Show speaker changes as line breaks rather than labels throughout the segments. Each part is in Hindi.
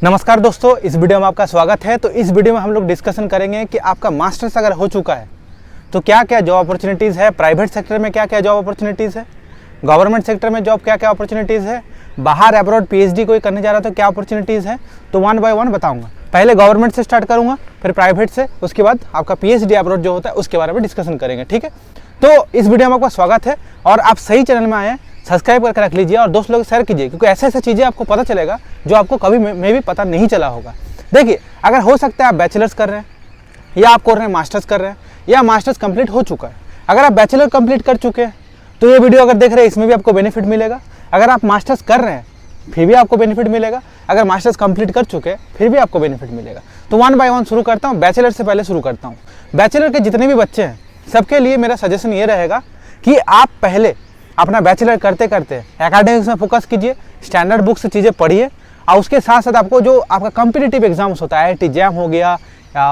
नमस्कार दोस्तों, इस वीडियो में आपका स्वागत है। तो इस वीडियो में हम लोग डिस्कशन करेंगे कि आपका मास्टर्स अगर हो चुका है तो क्या क्या जॉब अपॉर्चुनिटीज़ है, प्राइवेट सेक्टर में क्या क्या जॉब अपॉर्चुनिटीज़ है, गवर्नमेंट सेक्टर में जॉब क्या क्या अपॉर्चुनिटीज़ है, बाहर अब्रॉड पीएचडी कोई करने जा रहा तो क्या अपॉर्चुनिटीज़ है। तो वन बाय वन बताऊंगा। पहले गवर्नमेंट से स्टार्ट करूंगा, फिर प्राइवेट से, उसके बाद आपका पीएचडी अब्रॉड जो होता है उसके बारे में डिस्कशन करेंगे। ठीक है, तो इस वीडियो में आपका स्वागत है और आप सही चैनल में आए हैं, सब्सक्राइब करके रख लीजिए और दोस्त लोग शेयर कीजिए, क्योंकि ऐसे ऐसे चीज़ें आपको पता चलेगा जो आपको कभी में भी पता नहीं चला होगा। देखिए, अगर हो सकता है आप बैचलर्स कर रहे हैं या आप कर रहे हैं मास्टर्स कर रहे हैं या मास्टर्स कंप्लीट हो चुका है। अगर आप बैचलर कंप्लीट कर चुके हैं तो ये वीडियो अगर देख रहे हैं इसमें भी आपको बेनिफिट मिलेगा। अगर आप मास्टर्स कर रहे हैं फिर भी आपको बेनिफिट मिलेगा। अगर मास्टर्स कंप्लीट कर चुके हैं फिर भी आपको बेनिफिट मिलेगा। तो वन बाय वन शुरू करता हूँ। बैचलर से पहले शुरू करता हूँ। बैचलर के जितने भी बच्चे हैं सबके लिए मेरा सजेशन ये रहेगा कि आप पहले अपना बैचलर करते करते एकेडमिक्स में फोकस कीजिए, स्टैंडर्ड बुक से चीज़ें पढ़िए और उसके साथ साथ आपको जो आपका कॉम्पिटिटिव एग्जाम्स होता है, आईआईटी जैम हो गया,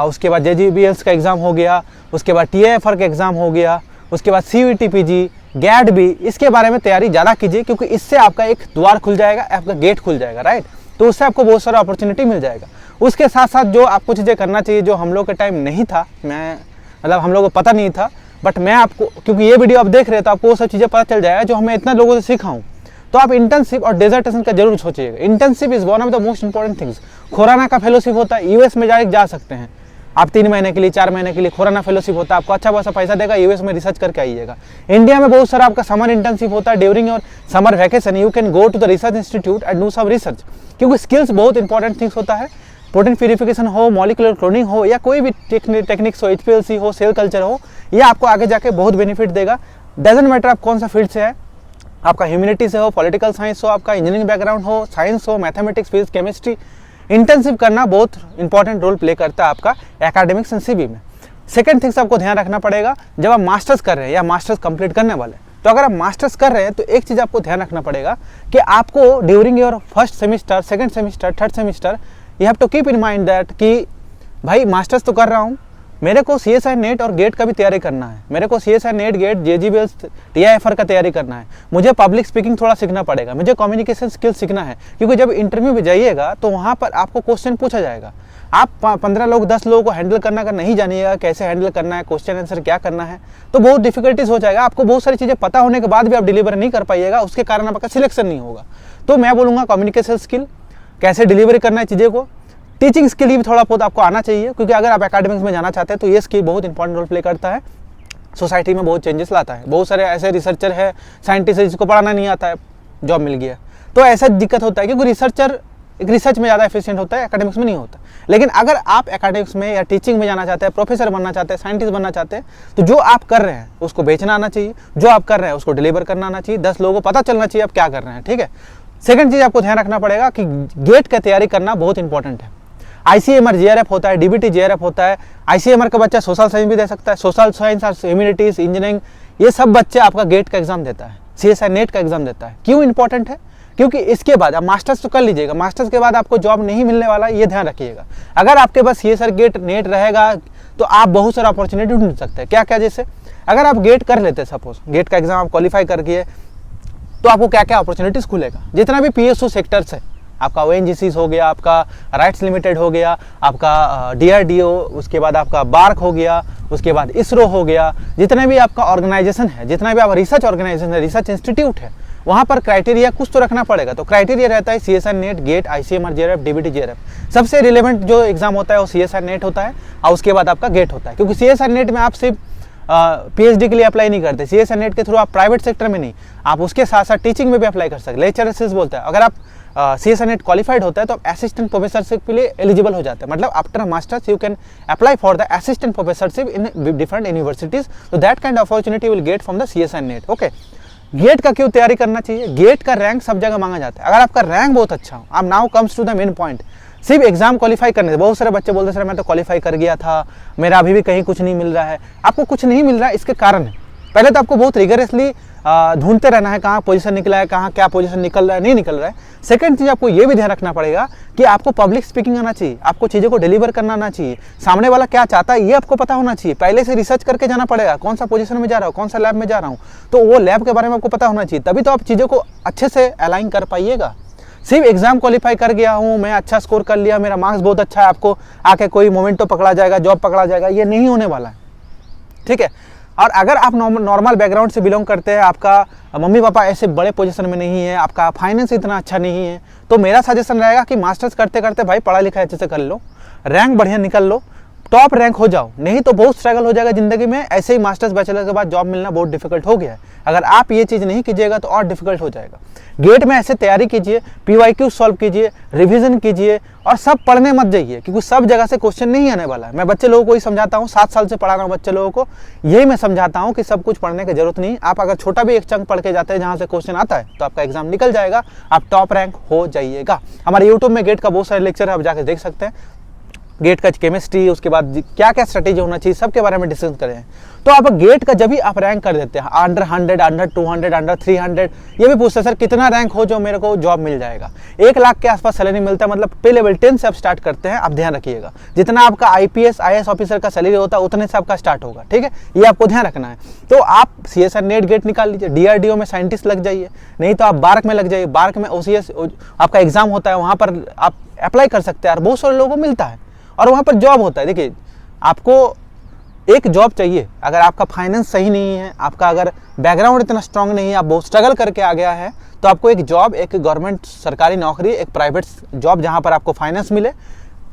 उसके बाद जेजीबीएल्स का एग्ज़ाम हो गया, उसके बाद टीएएफआर का एग्ज़ाम हो गया, उसके बाद सीयूईटी पीजी, गैट भी, इसके बारे में तैयारी ज़्यादा कीजिए, क्योंकि इससे आपका एक द्वार खुल जाएगा, आपका गेट खुल जाएगा। राइट, तो उससे आपको बहुत सारा अपॉर्चुनिटी मिल जाएगा। उसके साथ साथ जो आपको चीज़ें करना चाहिए जो हम लोग के टाइम नहीं था, मतलब हम लोग को पता नहीं था, बट मैं आपको, क्योंकि ये वीडियो आप देख रहे हैं तो आपको वो सब चीज़ें पता चल जाएगा जो हमें इतना लोगों से सीखा हूँ। तो आप इंटर्नशिप और डेजर्टेशन का जरूर सोचिएगा। Internship is one of the most important things. Khorana का फेलोशिप होता है, यूएस में जा सकते हैं आप 3 महीने के लिए, 4 महीने के लिए खोराना फेलोशिप होता है। आपको अच्छा खासा पैसा देगा, यूएस में रिसर्च करके आइएगा। इंडिया में बहुत सारा आपका समर इंटर्नशिप होता है। During your summer vacation you can go to the research institute and do some research, क्योंकि स्किल्स बहुत इंपॉर्टेंट थिंग्स होता है। प्रोटीन प्यूरिफिकेशन हो, मॉलिक्यूलर क्लोनिंग हो या कोई भी टेक्निक्स हो, एचपीएलसी हो, सेल कल्चर हो, ये आपको आगे जाके बहुत बेनिफिट देगा। डजंट मैटर आप कौन सा फील्ड से है, आपका ह्यूमैनिटी से हो, पॉलिटिकल साइंस हो, आपका इंजीनियरिंग बैकग्राउंड हो, साइंस हो, मैथमेटिक्स, फिजिक्स, केमिस्ट्री, इंटर्नशिप करना बहुत इंपॉर्टेंट रोल प्ले करता है आपका एकेडमिक्स एंड सीबी में। सेकंड थिंग्स आपको ध्यान रखना पड़ेगा जब आप मास्टर्स कर रहे हैं या मास्टर्स कंप्लीट करने वाले हैं। तो अगर आप मास्टर्स कर रहे हैं तो एक चीज़ आपको ध्यान रखना पड़ेगा कि आपको during your first semester, second semester, third semester you have to keep in mind that कि भाई मास्टर्स तो कर रहा हूँ, मेरे को सीएसआई नेट और गेट का भी तैयारी करना है, मेरे को सीएसआई नेट, गेट, जेजीबीएल्स, टीआईएफआर का तैयारी करना है, मुझे पब्लिक स्पीकिंग थोड़ा सीखना पड़ेगा, मुझे कम्युनिकेशन स्किल सीखना है, क्योंकि जब इंटरव्यू में जाइएगा तो वहाँ पर आपको क्वेश्चन पूछा जाएगा। आप 15 लोग, 10 लोगों को हैंडल करना अगर नहीं जानिएगा, कैसे हैंडल करना है, क्वेश्चन आंसर क्या करना है, तो बहुत डिफिकल्टीज हो जाएगा। आपको बहुत सारी चीज़ें पता होने के बाद भी आप डिलीवर नहीं कर पाइएगा, उसके कारण आपका सिलेक्शन नहीं होगा। तो मैं बोलूँगा कम्युनिकेशन स्किल, कैसे डिलीवरी करना है चीज़ें को, टीचिंग स्किल भी थोड़ा बहुत आपको आना चाहिए, क्योंकि अगर आप एकेडमिक्स में जाना चाहते हैं तो ये स्किल बहुत इंपॉर्टेंट रोल प्ले करता है, सोसाइटी में बहुत चेंजेस लाता है। बहुत सारे ऐसे रिसर्चर है, साइंटिस्ट है जिसको पढ़ाना नहीं आता है, जॉब मिल गया, तो ऐसा दिक्कत होता है, क्योंकि रिसर्चर एक रिसर्च में ज़्यादा एफिशिएंट होता है, एकेडमिक्स में नहीं होता। लेकिन अगर आप एकेडमिक्स में या टीचिंग में जाना चाहते हैं, प्रोफेसर बनना चाहते हैं, साइंटिस्ट बनना चाहते हैं, तो जो आप कर रहे हैं उसको बेचना आना चाहिए, जो आप कर रहे हैं उसको डिलीवर करना आना चाहिए, 10 लोगों को पता चलना चाहिए आप क्या कर रहे हैं। ठीक है, सेकंड चीज़ आपको ध्यान रखना पड़ेगा कि गेट का तैयारी करना बहुत इंपॉर्टेंट है। आईसीएमआर जेआरएफ होता है, डीबीटी जेआरएफ होता है। आईसीएमआर का बच्चा सोशल साइंस भी दे सकता है, सोशल साइंस और ह्यूमैनिटीज, इंजीनियरिंग, ये सब बच्चे आपका गेट का एग्जाम देता है, सीएसआई नेट का एग्जाम देता है। क्यों इंपॉर्टेंट है? क्योंकि इसके बाद आप मास्टर्स तो कर लीजिएगा, मास्टर्स के बाद आपको जॉब नहीं मिलने वाला, ये ध्यान रखिएगा। अगर आपके पास सीएसआई गेट नेट रहेगा तो आप बहुत सारा अपॉर्चुनिटी ढूंढ सकते हैं। क्या क्या? जैसे अगर आप गेट कर लेते हैं, सपोज गेट का एग्जाम आप क्वालिफाई करके, तो आपको क्या क्या अपॉर्चुनिटीज खुलेगा। जितना भी पीएसयू सेक्टर्स है, आपका ओएनजीसी हो गया, आपका राइट्स लिमिटेड हो गया, आपका डीआरडीओ, उसके बाद आपका बार्क हो गया, उसके बाद इसरो हो गया, जितने भी आपका ऑर्गेनाइजेशन है, जितना भी आप रिसर्च ऑर्गेनाइजेशन है, रिसर्च इंस्टीट्यूट है, वहाँ पर क्राइटेरिया कुछ तो रखना पड़ेगा। तो क्राइटेरिया रहता है CSI NET, GATE, ICMR JRF, DBT JRF. सबसे रिलेवेंट जो एग्जाम होता है वो सीएसआई नेट होता है और उसके बाद आपका गेट होता है, क्योंकि सीएसआई नेट में आप सिर्फ पीएचडी के लिए अप्लाई नहीं करते, सीएसआई नेट के थ्रू आप प्राइवेट सेक्टर में नहीं, आप उसके साथ साथ टीचिंग में भी अप्लाई कर सकते। लेक्चर असिस्ट बोलते हैं। अगर आप सीएसआई नेट क्वालिफाइड होता है तो आप असिस्टेंट प्रोफेसरशिप के लिए एलिजिबल हो जाते हैं। मतलब after masters you can apply for the assistant professorship in different universities. तो that kind of opportunity will get from the CSI NET. Okay, GATE का क्यों तैयारी करना चाहिए? गेट का रैंक सब जगह मांगा जाता है। अगर आपका रैंक बहुत अच्छा हो, अब now comes to the main point, सिर्फ एग्जाम क्वालिफाई करने से बहुत सारे बच्चे बोलते सर मैं तो क्वालिफाई कर गया था, मेरा अभी भी कहीं कुछ नहीं मिल रहा है। आपको कुछ नहीं मिल रहा है, इसके कारण है, पहले तो आपको बहुत रिगरसली ढूंढते रहना है कहाँ पोजीशन निकला है, कहाँ क्या पोजीशन निकल रहा है, नहीं निकल रहा है। सेकंड चीज़ आपको ये भी ध्यान रखना पड़ेगा कि आपको पब्लिक स्पीकिंग आना चाहिए, आपको चीज़ों को डिलीवर करना आना चाहिए, सामने वाला क्या चाहता है ये आपको पता होना चाहिए। पहले से रिसर्च करके जाना पड़ेगा, कौन सा पोजीशन में जा रहा हूँ, कौन सा लैब में जा रहा हूँ, तो वो लैब के बारे में आपको पता होना चाहिए, तभी तो आप चीज़ों को अच्छे से अलाइन कर पाइएगा। सिर्फ एग्जाम क्वालिफाई कर गया हूँ, मैं अच्छा स्कोर कर लिया, मेरा मार्क्स बहुत अच्छा है, आपको आके कोई मोमेंटो पकड़ा जाएगा, जॉब पकड़ा जाएगा, ये नहीं होने वाला है। ठीक है। और अगर आप नॉर्मल बैकग्राउंड से बिलोंग करते हैं, आपका मम्मी पापा ऐसे बड़े पोजीशन में नहीं है, आपका फाइनेंस इतना अच्छा नहीं है, तो मेरा सजेशन रहेगा कि मास्टर्स करते करते भाई पढ़ा लिखा अच्छे से कर लो, रैंक बढ़िया निकल लो, टॉप रैंक हो जाओ। नहीं तो बहुत स्ट्रगल हो जाएगा ज़िंदगी में। ऐसे ही मास्टर्स बैचलर के बाद जॉब मिलना बहुत डिफिकल्ट हो गया है। अगर आप ये चीज़ नहीं कीजिएगा तो और डिफिकल्ट हो जाएगा। गेट में ऐसे तैयारी कीजिए, PYQ सॉल्व कीजिए, रिवीजन कीजिए और सब पढ़ने मत जाइए, क्योंकि सब जगह से क्वेश्चन नहीं आने वाला है। मैं बच्चे लोगों को ही समझाता हूँ, 7 साल से पढ़ा रहा हूँ बच्चे लोगों को, यही मैं समझाता हूँ कि सब कुछ पढ़ने की जरूरत नहीं। आप अगर छोटा भी एक चंक पढ़ के जाते हैं जहाँ से क्वेश्चन आता है तो आपका एग्जाम निकल जाएगा, आप टॉप रैंक हो जाइएगा। हमारे यूट्यूब में गेट का बहुत सारे लेक्चर है, आप जाकर देख सकते हैं। गेट का केमिस्ट्री, उसके बाद क्या क्या स्ट्रेटेजी होना चाहिए, सबके बारे में डिस्कस करें। तो आप गेट का जब भी आप रैंक कर देते हैं अंडर 100, अंडर 200, अंडर 300, ये भी पूछते हैं सर कितना रैंक हो जो मेरे को जॉब मिल जाएगा। 1 लाख के आसपास सैलरी मिलता है, मतलब पे लेवल 10 से आप स्टार्ट करते हैं। आप ध्यान रखिएगा, जितना आपका IPS IAS ऑफिसर का सैलरी होता है उतने से आपका स्टार्ट होगा। ठीक है, ये आपको ध्यान रखना है। तो आप CSR नेट गेट निकाल लीजिए, DRDO में साइंटिस्ट लग जाइए, नहीं तो आप बार्क में लग जाइए। बार्क में OCS आपका एग्जाम होता है, वहाँ पर आप अप्लाई कर सकते हैं और बहुत सारे लोगों को मिलता है और वहाँ पर जॉब होता है। देखिए, आपको एक जॉब चाहिए, अगर आपका फाइनेंस सही नहीं है, आपका अगर बैकग्राउंड इतना स्ट्रांग नहीं है, आप बहुत स्ट्रगल करके आ गया है, तो आपको एक जॉब, एक गवर्नमेंट सरकारी नौकरी, एक प्राइवेट जॉब जहाँ पर आपको फाइनेंस मिले,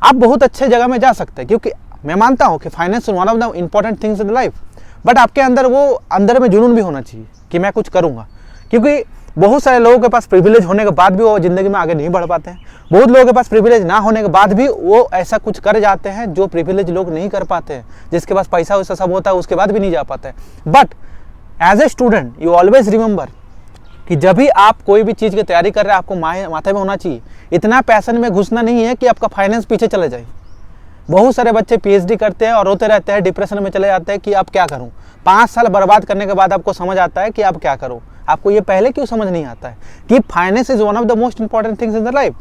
आप बहुत अच्छे जगह में जा सकते हैं। क्योंकि मैं मानता हूँ कि finance one of the important things in life, but आपके अंदर वो अंदर में जुनून भी होना चाहिए कि मैं कुछ करूँगा। क्योंकि बहुत सारे लोगों के पास प्रिविलेज होने के बाद भी वो ज़िंदगी में आगे नहीं बढ़ पाते हैं। बहुत लोगों के पास प्रिविलेज ना होने के बाद भी वो ऐसा कुछ कर जाते हैं जो प्रिविलेज लोग नहीं कर पाते हैं। जिसके पास पैसा वैसा सब होता है उसके बाद भी नहीं जा पाते हैं। But as a student you always remember कि जब भी आप कोई भी चीज़ की तैयारी कर रहे हैं, आपको माथे में होना चाहिए, इतना पैशन में घुसना नहीं है कि आपका फाइनेंस पीछे चले जाए। बहुत सारे बच्चे PhD करते हैं और रोते रहते हैं, डिप्रेशन में चले जाते हैं कि अब क्या करूं। 5 साल बर्बाद करने के बाद आपको समझ आता है कि आप क्या करो। आपको ये पहले क्यों समझ नहीं आता है कि finance is one of the most important things in the life.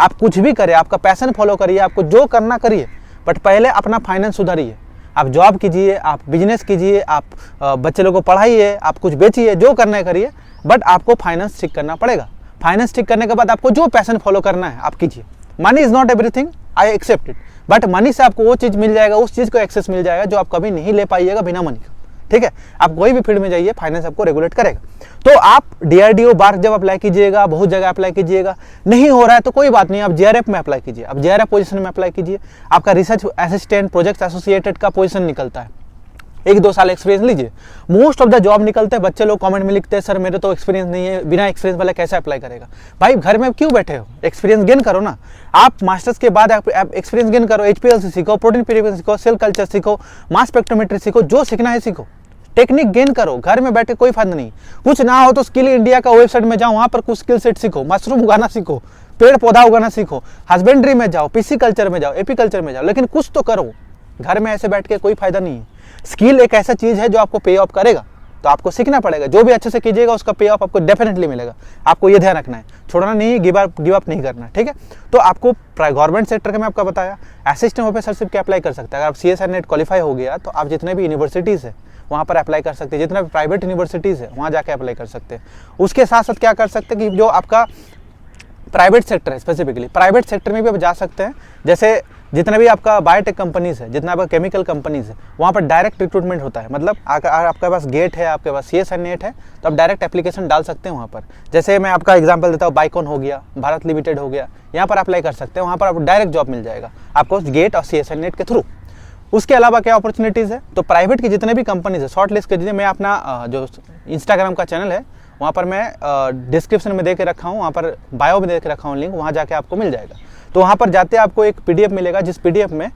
आप कुछ भी करें, आपका पैशन फॉलो करिए, आपको जो करना करिए, बट पहले अपना फाइनेंस सुधारिए। आप जॉब कीजिए, आप बिजनेस कीजिए, आप बच्चे लोगों को पढ़ाइए, आप कुछ बेचिए, जो करना है करिए, बट आपको फाइनेंस ठीक करना पड़ेगा। फाइनेंस ठीक करने के बाद आपको जो पैशन फॉलो करना है आप कीजिए। Money is not everything, I accept it, but money से आपको वो चीज़ मिल जाएगा, उस चीज़ को एक्सेस मिल जाएगा जो आप कभी नहीं ले पाइएगा बिना मनी का। ठीक है, आप कोई भी फील्ड में जाइए, फाइनेंस आपको रेगुलेट करेगा। तो आप DRDO बार्क जब अप्लाई कीजिएगा, बहुत जगह अप्लाई कीजिएगा, नहीं हो रहा है तो कोई बात नहीं, आप JRF में अप्लाई कीजिए। आप JRF पोजीशन में अप्लाई कीजिए, आपका रिसर्च असिस्टेंट, प्रोजेक्ट एसोसिएटेड का पोजीशन निकलता है। 1-2 साल एक्सपीरियंस लीजिए, मोस्ट ऑफ द जॉब निकलते हैं। बच्चे लोग कमेंट में लिखते हैं सर मेरे तो एक्सपीरियंस नहीं है, बिना एक्सपीरियंस वाला कैसे अप्लाई करेगा। भाई घर में क्यों बैठे हो, एक्सपीरियंस गेन करो ना। आप मास्टर्स के बाद आप एक्सपीरियंस गेन करो, HPLC सीखो, प्रोटीन प्यूरिफिकेशन सीखो, सेल कल्चर सीखो, मास स्पेक्ट्रोमेट्री सीखो, जो सीखना है सीखो, टेक्निक गेन करो। घर में बैठे कोई फायदा नहीं। कुछ ना हो तो स्किल इंडिया का वेबसाइट में जाओ, वहाँ पर कुछ स्किल सेट सीखो, मशरूम उगाना सीखो, पेड़ पौधा उगाना सीखो, हस्बेंड्री में जाओ, PC कल्चर में जाओ, AP कल्चर में जाओ, लेकिन कुछ तो करो। घर में ऐसे बैठ के कोई फायदा नहीं है। स्किल एक ऐसा चीज़ है जो आपको पे ऑफ करेगा, तो आपको सीखना पड़ेगा। जो भी अच्छे से कीजिएगा उसका पे ऑफ आपको डेफिनेटली मिलेगा। आपको ये ध्यान रखना है, छोड़ना नहीं है, गिव अप नहीं करना। ठीक है, तो आपको गवर्नमेंट सेक्टर का मैं आपको बताया, असिस्टेंट ऑफिसरशिप के अप्लाई कर सकते हैं। अगर आप CSR नेट क्वालिफाई हो गया तो आप जितने भी यूनिवर्सिटीज़ है वहाँ पर अप्लाई कर सकते हैं, जितने भी प्राइवेट यूनिवर्सिटीज़ है वहाँ जाके अप्लाई कर सकते हैं। उसके साथ साथ क्या कर सकते हैं कि जो आपका प्राइवेट सेक्टर है, स्पेसिफिकली प्राइवेट सेक्टर में भी आप जा सकते हैं। जैसे जितना भी आपका बायोटेक कंपनीज़ है, जितना आपका केमिकल कंपनीज़ है, वहाँ पर डायरेक्ट रिक्रूटमेंट होता है। मतलब आपके पास गेट है, आपके पास CSR नेट है, तो आप डायरेक्ट एप्लीकेशन डाल सकते हैं वहाँ पर। जैसे मैं आपका एग्जांपल देता हूँ, बाइकॉन हो गया, भारत लिमिटेड हो गया, यहाँ पर अप्लाई कर सकते हैं। वहाँ पर आपको डायरेक्ट जॉब मिल जाएगा आपको गेट और CSR नेट के थ्रू। उसके अलावा क्या अपॉर्चुनिटीज़ है, तो प्राइवेट की जितने भी कंपनीज है शॉर्ट लिस्ट कीजिए। मैं अपना जो इंस्टाग्राम का चैनल है वहाँ पर मैं डिस्क्रिप्शन में दे के रखा हूँ, वहाँ पर बायो में दे के रखा हूँ लिंक, वहाँ जाके आपको मिल जाएगा। तो वहाँ पर जाते आपको एक PDF मिलेगा, जिस PDF में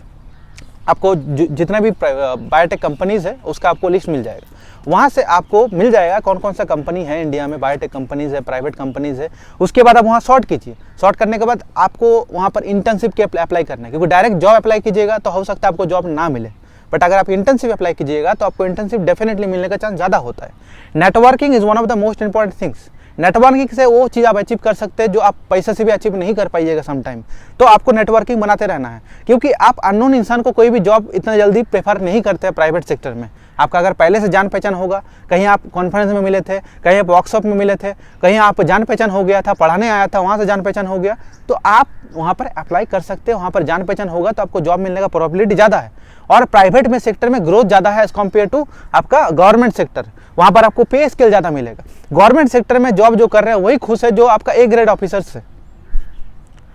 आपको जितना भी बायोटेक कंपनीज़ है उसका आपको लिस्ट मिल जाएगा। वहाँ से आपको मिल जाएगा कौन कौन सा कंपनी है इंडिया में, बायोटेक कंपनीज़ है, प्राइवेट कंपनीज़ है। उसके बाद आप वहाँ शॉर्ट कीजिए। शॉर्ट करने के बाद आपको वहाँ पर इंटर्नशिप के अप्लाई करना है, क्योंकि डायरेक्ट जॉब अप्लाई कीजिएगा तो हो सकता है आपको जॉब ना मिले, बट अगर आप इंटर्नशिप अप्लाई कीजिएगा तो आपको इंटर्नशिप डेफिनेटली मिलने का चांस ज़्यादा होता है। Networking is one of the most important things. Networking से वो चीज़ आप अचीव कर सकते हैं जो आप पैसे से भी अचीव नहीं कर पाइएगा समटाइम। तो आपको नेटवर्किंग बनाते रहना है, क्योंकि आप अननोन इंसान को कोई भी जॉब इतना जल्दी प्रेफर नहीं करते हैं प्राइवेट सेक्टर में। आपका अगर पहले से जान पहचान होगा, कहीं आप कॉन्फ्रेंस में मिले थे, कहीं आप वर्कशॉप में मिले थे, कहीं आप जान पहचान हो गया था, पढ़ाने आया था, वहाँ से जान पहचान हो गया, तो आप वहाँ पर अप्लाई कर सकते हो। वहाँ पर जान पहचान होगा तो आपको जॉब मिलने का प्रोबेबिलिटी ज़्यादा है। और प्राइवेट में सेक्टर में ग्रोथ ज़्यादा है एज कम्पेयर टू आपका गवर्नमेंट सेक्टर। वहाँ पर आपको पे स्केल ज़्यादा मिलेगा। गवर्नमेंट सेक्टर में जॉब जो कर रहे हैं वही खुश है जो आपका ए ग्रेड ऑफिसर से,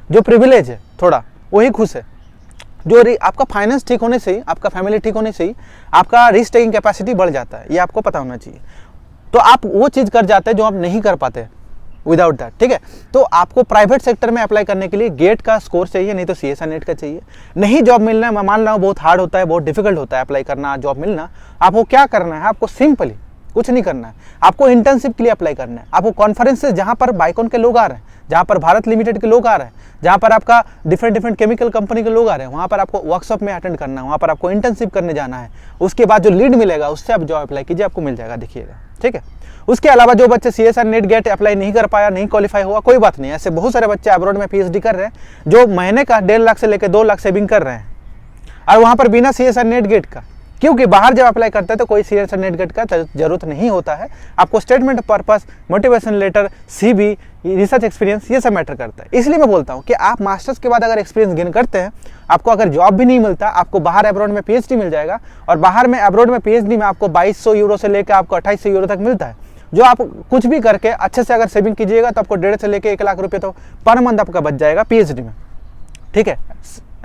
जो प्रिविलेज है थोड़ा, वही खुश है। जो आपका फाइनेंस ठीक होने से ही, आपका फैमिली ठीक होने से ही आपका रिस्क टेकिंग कैपेसिटी बढ़ जाता है, ये आपको पता होना चाहिए। तो आप वो चीज़ कर जाते हैं जो आप नहीं कर पाते विदाउट दैट, ठीक है। तो आपको प्राइवेट सेक्टर में अप्लाई करने के लिए गेट का स्कोर चाहिए, नहीं तो CSR नेट का चाहिए। नहीं जॉब मिलना, मैं मान रहा हूँ बहुत हार्ड होता है, बहुत डिफिकल्ट होता है अप्लाई करना, जॉब मिलना। आपको क्या करना है, आपको सिंपली कुछ नहीं करना है, आपको इंटर्नशिप के लिए अप्लाई करना है। आपको कॉन्फ्रेंसेस जहाँ पर बाइकॉन के लोग आ रहे हैं, जहाँ पर भारत लिमिटेड के लोग आ रहे हैं, जहाँ पर आपका डिफरेंट केमिकल कंपनी के लोग आ रहे हैं, वहाँ पर आपको वर्कशॉप में अटेंड करना है, वहाँ पर आपको इंटर्नशिप करने जाना है। उसके बाद जो लीड मिलेगा उससे आप जॉब अप्लाई कीजिए, आपको मिल जाएगा, देखिएगा, ठीक है। उसके अलावा जो बच्चे CSR नेट गेट अप्लाई नहीं कर पाया, नहीं क्वालिफाई हुआ, कोई बात नहीं। ऐसे बहुत सारे बच्चे अब्रॉड में PhD कर रहे हैं जो महीने का 1.5 लाख से लेकर 2 लाख सेविंग कर रहे हैं, और वहाँ पर बिना CSR नेट गेट का, क्योंकि बाहर जब अप्लाई करते हैं तो कोई CSR नेट गेट का जरूरत नहीं होता है। आपको statement purpose, motivation letter, CV, research experience, ये सब मैटर करता है। इसलिए मैं बोलता हूँ कि आप मास्टर्स के बाद अगर एक्सपीरियंस गेन करते हैं, आपको अगर जॉब भी नहीं मिलता, आपको बाहर अब्रॉड में PhD मिल जाएगा। और बाहर में अब्रॉड में PhD में आपको 2200 यूरो से लेकर आपको 2800 यूरो तक मिलता है, जो आप कुछ भी करके अच्छे से अगर सेविंग कीजिएगा तो आपको 1.5 से लेकर 1 लाख रुपये तो पर मंथ आपका बच जाएगा PhD में, ठीक है।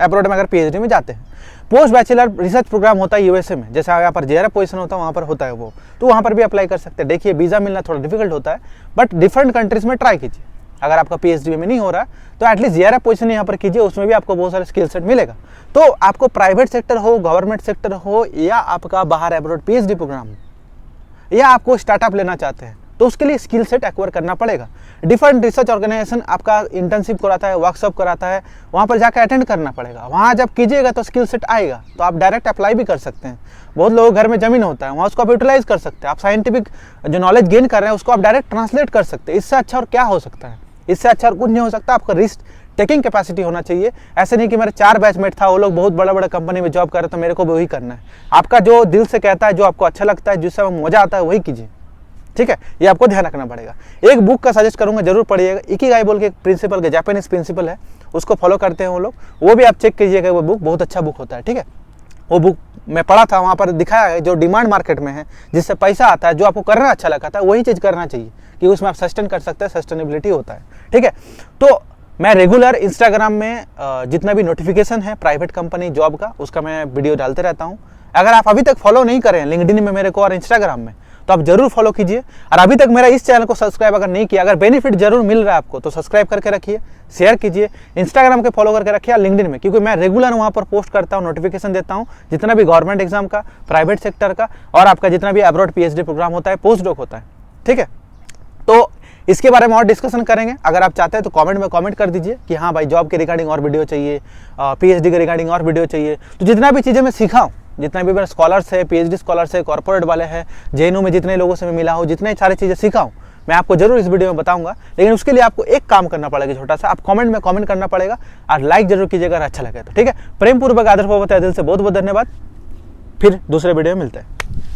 अब्रॉड में अगर PhD में जाते हैं, पोस्ट बैचलर रिसर्च प्रोग्राम होता है USA में, जैसा यहाँ पर JRF पोजीशन होता है वहाँ पर होता है वो, तो वहाँ पर भी अप्लाई कर सकते हैं। देखिए वीज़ा मिलना थोड़ा डिफिकल्ट होता है, बट डिफरेंट कंट्रीज में ट्राई कीजिए। अगर आपका PhD में नहीं हो रहा तो एटलीस्ट JRF पोजीशन यहाँ पर कीजिए, उसमें भी आपको बहुत सारे स्किल सेट मिलेगा। तो आपको प्राइवेट सेक्टर हो, गवर्नमेंट सेक्टर हो, या आपका बाहर अब्रॉड PhD प्रोग्राम हो, या आपको स्टार्टअप लेना चाहते हैं, तो उसके लिए स्किल सेट एक्वायर करना पड़ेगा। डिफरेंट रिसर्च ऑर्गेनाइजेशन आपका इंटर्नशिप कराता है, वर्कशॉप कराता है, वहाँ पर जाकर अटेंड करना पड़ेगा। वहाँ जब कीजिएगा तो स्किल सेट आएगा, तो आप डायरेक्ट अप्लाई भी कर सकते हैं। बहुत लोगों के घर में ज़मीन होता है, वहाँ उसको आप यूटिलाइज कर सकते हैं। आप साइंटिफिक जो नॉलेज गेन कर रहे हैं उसको आप डायरेक्ट ट्रांसलेट कर सकते हैं। इससे अच्छा और क्या हो सकता है, इससे अच्छा और कुछ नहीं हो सकता। आपका रिस्क टेकिंग कैपेसिटी होना चाहिए। ऐसे नहीं कि मेरे 4 बैचमेट था, वो लोग बहुत बड़ा बड़ा कंपनी में जॉब कर रहे, तो मेरे को भी वही करना है। आपका जो दिल से कहता है, जो आपको अच्छा लगता है, जिससे मज़ा आता है, वही कीजिए, ठीक है। ये आपको ध्यान रखना पड़ेगा। एक बुक का सजेस्ट करूंगा, जरूर पढ़िएगा। इकिगाई बोल के एक प्रिंसिपल के, जापानीज प्रिंसिपल है, उसको फॉलो करते हैं वो लोग, वो भी आप चेक कीजिएगा। वो बुक बहुत अच्छा बुक होता है, ठीक है। वो बुक मैं पढ़ा था, वहाँ पर दिखाया है जो डिमांड मार्केट में है, जिससे पैसा आता है, जो आपको करना अच्छा लगता है, वही चीज़ करना चाहिए, कि उसमें आप सस्टेन कर सकते हैं, सस्टेनेबिलिटी होता है, ठीक है। तो मैं रेगुलर इंस्टाग्राम में जितना भी नोटिफिकेशन है प्राइवेट कंपनी जॉब का, उसका मैं वीडियो डालते रहता हूँ। अगर आप अभी तक फॉलो नहीं करें लिंक्डइन में मेरे को और इंस्टाग्राम में, तो आप जरूर फॉलो कीजिए। और अभी तक मेरा इस चैनल को सब्सक्राइब अगर नहीं किया, अगर बेनिफिट जरूर मिल रहा है आपको, तो सब्सक्राइब करके रखिए, शेयर कीजिए, इंस्टाग्राम के फॉलो करके रखिए, लिंक्डइन में, क्योंकि मैं रेगुलर वहाँ पर पोस्ट करता हूँ, नोटिफिकेशन देता हूँ, जितना भी गवर्नमेंट एग्जाम का, प्राइवेट सेक्टर का, और आपका जितना भी अब्रॉड PhD प्रोग्राम होता है, पोस्ट डॉक होता है, ठीक है। तो इसके बारे में और डिस्कशन करेंगे। अगर आप चाहते हैं तो कमेंट में कमेंट कर दीजिए कि हाँ भाई जॉब के रिगार्डिंग और वीडियो चाहिए, PhD के रिगार्डिंग और वीडियो चाहिए। तो जितना भी चीज़ें मैं सीखा हूँ, जितना भी मेरे स्कॉलर्स है, PhD स्कॉलर्स है, कॉर्पोरेट वाले हैं, JNU में जितने लोगों से मैं मिला हूँ, जितने सारी चीज़ें सीखा हूँ, मैं आपको जरूर इस वीडियो में बताऊंगा। लेकिन उसके लिए आपको एक काम करना पड़ेगा छोटा सा, आप कमेंट में कमेंट करना पड़ेगा और लाइक जरूर कीजिएगा अगर अच्छा लगे तो, ठीक है। प्रेम पूर्वक आदर पूर्वक दिल से बहुत बहुत धन्यवाद। फिर दूसरे वीडियो में मिलते हैं।